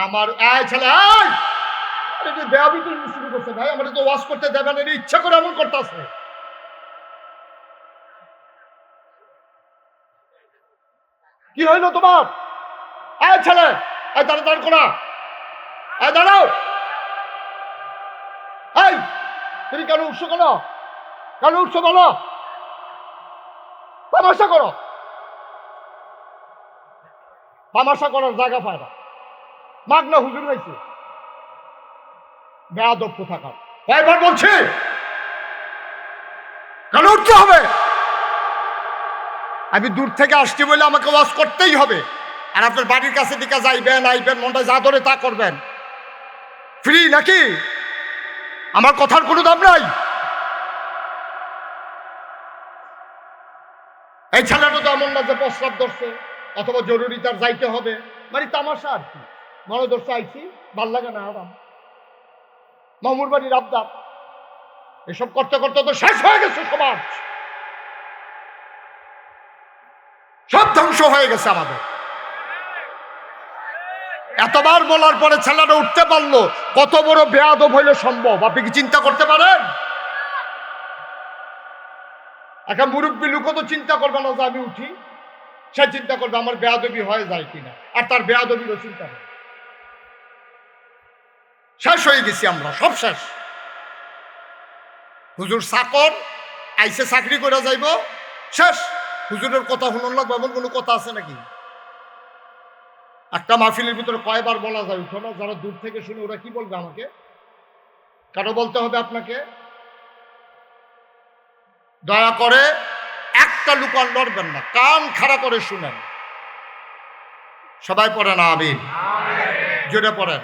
আমার ছেলে বেয়াবি শুরু করছে ভাই, আমার তো ওয়াজ করতে দেবেন, ইচ্ছা করে এমন করতেছে। কি হইলো তোমার? ছেলে দাঁড় করা, দাঁড়াও। তুমি কেন উঠছো? কেন উঠছো বলো? তামাশা করো, তামাশা করার জায়গা পায় না। মাগনা হুজুর হয়েছে, বেয়াদব কোথাকার। কয়বার বলছি কেন উঠতে হবে? আমি দূর থেকে আসছি বলে আমাকে ওয়াজ করতেই হবে। আর আপনার বাড়ির কাছে দিকে যাইবেন আইবেন, মনটা যা ধরে তা করবেন, ফ্রি নাকি? আমার কথার কোনো দাম নাই। এই ছেলেটা তো এমন না যে প্রস্রাব ধরছে অথবা জরুরি তার যাইতে হবে, মানে তামাশা আর কি। মনে ধরছে আইছি, ভাল লাগে না আরাম, মামুর বাড়ির আবদার। এসব করতে করতে তো শেষ হয়ে গেছে সমাজ, সব ধ্বংস হয়ে গেছে আমাদের। এতবার বলার পরে ছেলেটা উঠতে পারলো, কত বড় বেয়াদব হইলে সম্ভব আপনি কি চিন্তা করতে পারেন? একটা মুরব্বী লোকও তো চিন্তা করবে না যে আমি উঠি, সে চিন্তা করবে আমার বেয়াদবি হয়ে যায় কিনা, আর তার বেয়াদবিরও চিন্তা নেই। শেষ হয়ে গেছি আমরা, সব শেষ। হুজুর চাকর আইসে চাকরি করে যাইব, শেষ। হুজুরের কথা শুনুন লাগবে এমন কোনো কথা আছে নাকি? একটা মাহফিলের ভিতরে কয়বার বলা যায় উঠো না? যারা দূর থেকে শুনে ওরা কি বলবে আমাকে? কেন বলতে হবে আপনাকে? দয়া করে একটা লুক আর লড়বেন না, কান খাড়া করে শুনেন। সবাই পড়েন আমিন, জোরে পড়েন।